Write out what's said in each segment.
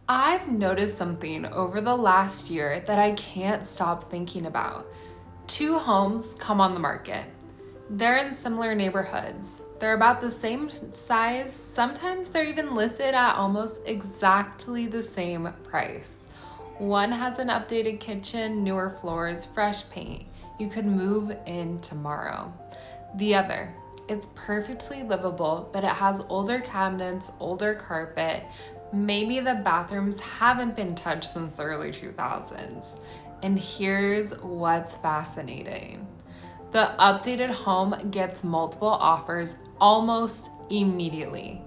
I've noticed something over the last year that I can't stop thinking about. Two homes come on the market. They're in similar neighborhoods. They're about the same size. Sometimes they're even listed at almost exactly the same price. One has an updated kitchen, newer floors, fresh paint. You could move in tomorrow. The other, it's perfectly livable, but it has older cabinets, older carpet. Maybe the bathrooms haven't been touched since the early 2000s. And here's what's fascinating. The updated home gets multiple offers almost immediately.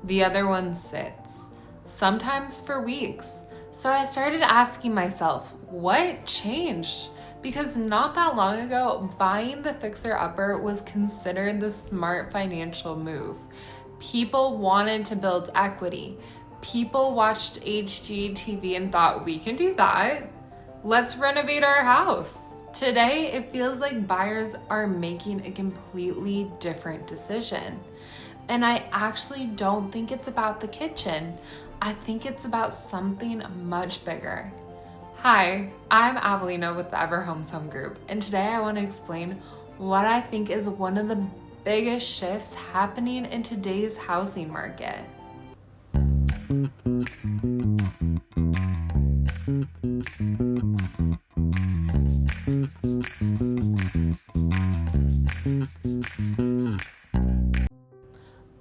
The other one sits, sometimes for weeks. So I started asking myself, what changed? Because not that long ago, buying the fixer-upper was considered the smart financial move. People wanted to build equity. People watched HGTV and thought, we can do that. Let's renovate our house. Today, it feels like buyers are making a completely different decision. And I actually don't think it's about the kitchen. I think it's about something much bigger. Hi, I'm Avelina with the Ever Homes Home Group, and today I want to explain what I think is one of the biggest shifts happening in today's housing market.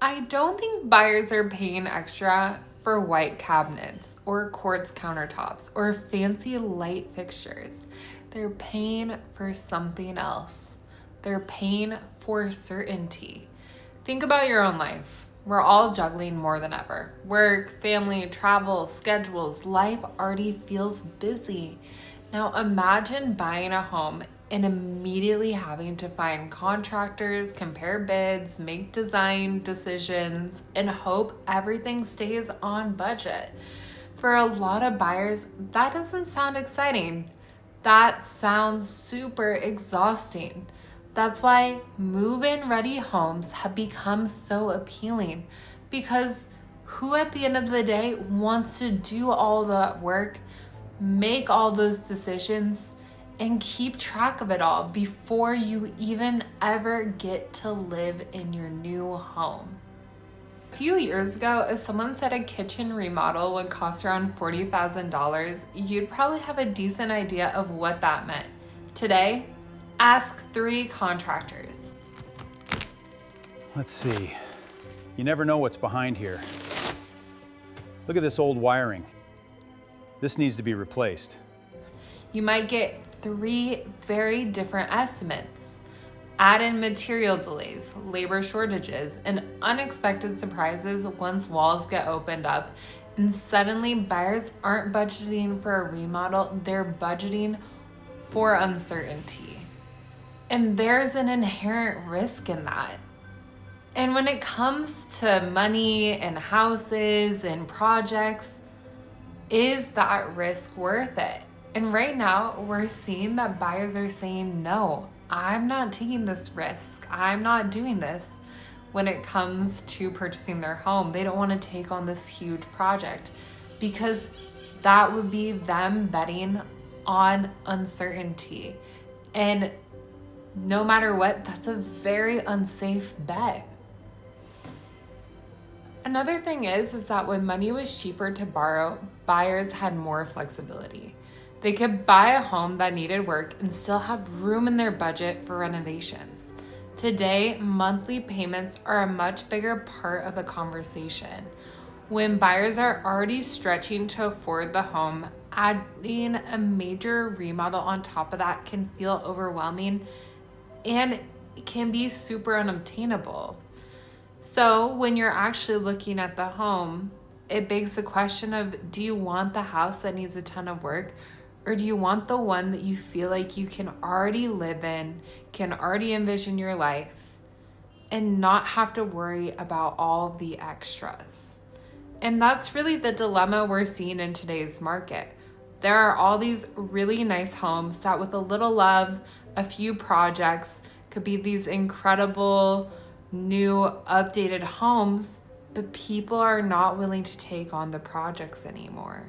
I don't think buyers are paying extra for white cabinets or quartz countertops or fancy light fixtures. They're paying for something else. They're paying for certainty. Think about your own life. We're all juggling more than ever. Work, family, travel, schedules, life already feels busy. Now imagine buying a home and immediately having to find contractors, compare bids, make design decisions, and hope everything stays on budget. For a lot of buyers, that doesn't sound exciting. That sounds super exhausting. That's why move-in ready homes have become so appealing, because who at the end of the day wants to do all that work, make all those decisions, and keep track of it all before you even ever get to live in your new home? A few years ago, if someone said a kitchen remodel would cost around $40,000, you'd probably have a decent idea of what that meant. Today, ask 3 contractors. Let's see. You never know what's behind here. Look at this old wiring. This needs to be replaced. You might get 3 very different estimates. Add in material delays, labor shortages, and unexpected surprises once walls get opened up, and suddenly buyers aren't budgeting for a remodel, they're budgeting for uncertainty. And there's an inherent risk in that. And when it comes to money and houses and projects, is that risk worth it? And right now, we're seeing that buyers are saying, no, I'm not taking this risk. I'm not doing this when it comes to purchasing their home. They don't want to take on this huge project because that would be them betting on uncertainty. And no matter what, that's a very unsafe bet. Another thing is that when money was cheaper to borrow, buyers had more flexibility. They could buy a home that needed work and still have room in their budget for renovations. Today, monthly payments are a much bigger part of the conversation. When buyers are already stretching to afford the home, adding a major remodel on top of that can feel overwhelming and can be super unobtainable. So when you're actually looking at the home, it begs the question of, do you want the house that needs a ton of work, or do you want the one that you feel like you can already live in, can already envision your life, and not have to worry about all the extras? And that's really the dilemma we're seeing in today's market. There are all these really nice homes that with a little love, a few projects, could be these incredible new updated homes, but people are not willing to take on the projects anymore.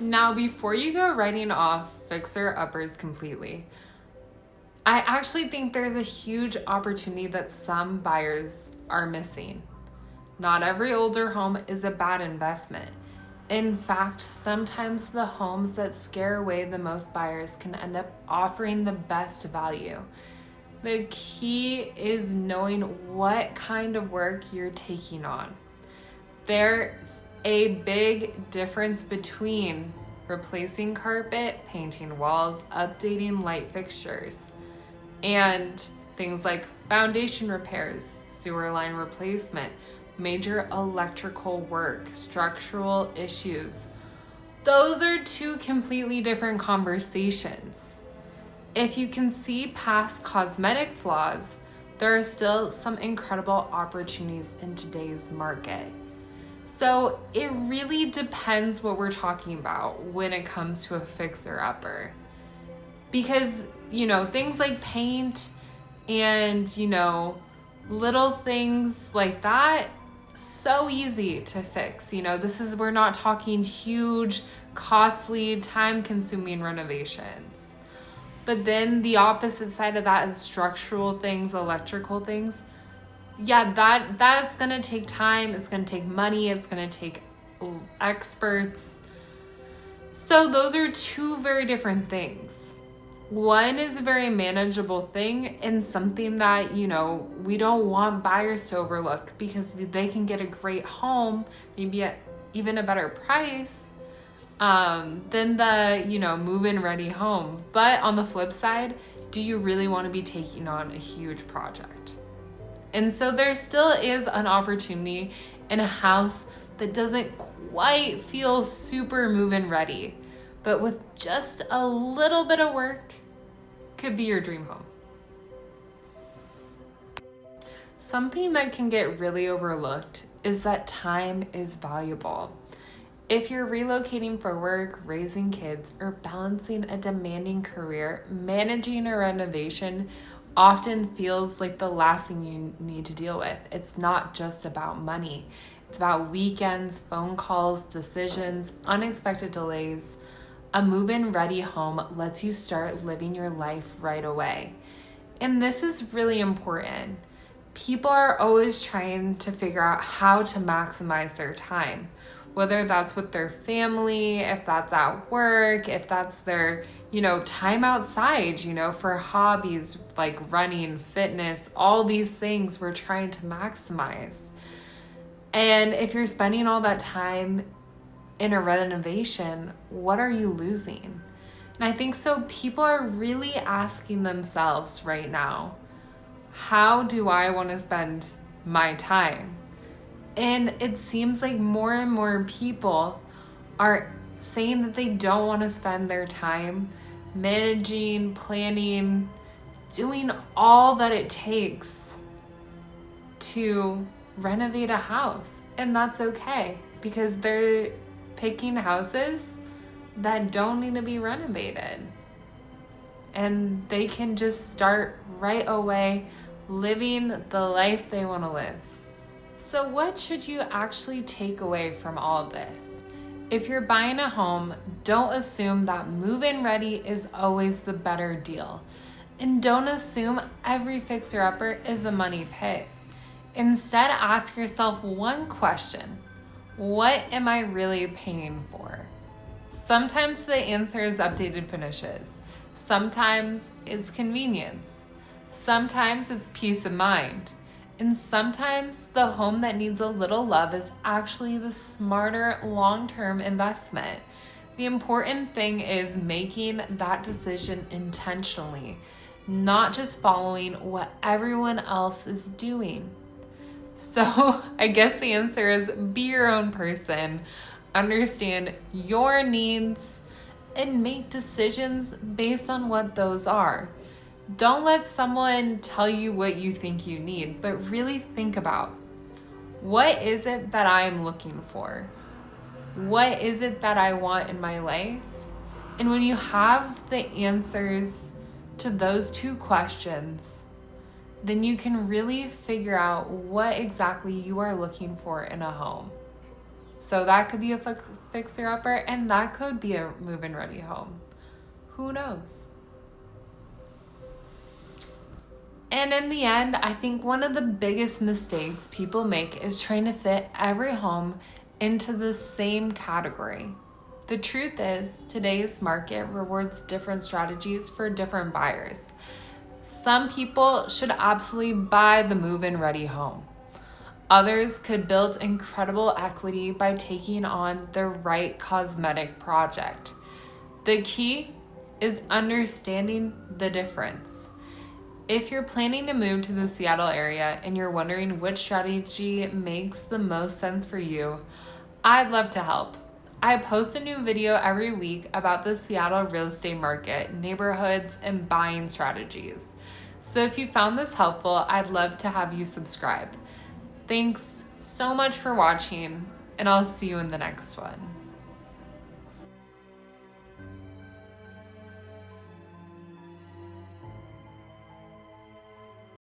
Now, before you go writing off fixer-uppers completely, I actually think there's a huge opportunity that some buyers are missing. Not every older home is a bad investment. In fact, sometimes the homes that scare away the most buyers can end up offering the best value. The key is knowing what kind of work you're taking on. There's a big difference between replacing carpet, painting walls, updating light fixtures, and things like foundation repairs, sewer line replacement, major electrical work, structural issues. Those are two completely different conversations. If you can see past cosmetic flaws, there are still some incredible opportunities in today's market. So it really depends what we're talking about when it comes to a fixer-upper. Because, things like paint and, little things like that, so easy to fix. We're not talking huge, costly, time-consuming renovations. But then the opposite side of that is structural things, electrical things. Yeah, that is gonna take time, it's gonna take money, it's gonna take experts. So those are two very different things. One is a very manageable thing and something that, we don't want buyers to overlook because they can get a great home, maybe at even a better price, than the, move-in ready home. But on the flip side, do you really want to be taking on a huge project? And so there still is an opportunity in a house that doesn't quite feel super move-in ready, but with just a little bit of work, could be your dream home. Something that can get really overlooked is that time is valuable. If you're relocating for work, raising kids, or balancing a demanding career, managing a renovation often feels like the last thing you need to deal with. It's not just about money. It's about weekends, phone calls, decisions, unexpected delays. A move-in ready home lets you start living your life right away. And this is really important. People are always trying to figure out how to maximize their time, whether that's with their family, if that's at work, if that's their, time outside, for hobbies like running, fitness, all these things we're trying to maximize. And if you're spending all that time in a renovation, what are you losing? And I think so people are really asking themselves right now, how do I want to spend my time? And it seems like more and more people are saying that they don't want to spend their time managing, planning, doing all that it takes to renovate a house. And that's okay because they're picking houses that don't need to be renovated. And they can just start right away living the life they want to live. So what should you actually take away from all of this? If you're buying a home, don't assume that move-in ready is always the better deal. And don't assume every fixer-upper is a money pit. Instead, ask yourself one question. What am I really paying for? Sometimes the answer is updated finishes. Sometimes it's convenience. Sometimes it's peace of mind. And sometimes the home that needs a little love is actually the smarter long-term investment. The important thing is making that decision intentionally, not just following what everyone else is doing. So I guess the answer is be your own person, understand your needs, and make decisions based on what those are. Don't let someone tell you what you think you need, but really think about, what is it that I'm looking for? What is it that I want in my life? And when you have the answers to those two questions, then you can really figure out what exactly you are looking for in a home. So that could be a fixer-upper, and that could be a move-in ready home. Who knows? And in the end, I think one of the biggest mistakes people make is trying to fit every home into the same category. The truth is, today's market rewards different strategies for different buyers. Some people should absolutely buy the move-in ready home. Others could build incredible equity by taking on the right cosmetic project. The key is understanding the difference. If you're planning to move to the Seattle area and you're wondering which strategy makes the most sense for you, I'd love to help. I post a new video every week about the Seattle real estate market, neighborhoods, and buying strategies. So if you found this helpful, I'd love to have you subscribe. Thanks so much for watching, and I'll see you in the next one.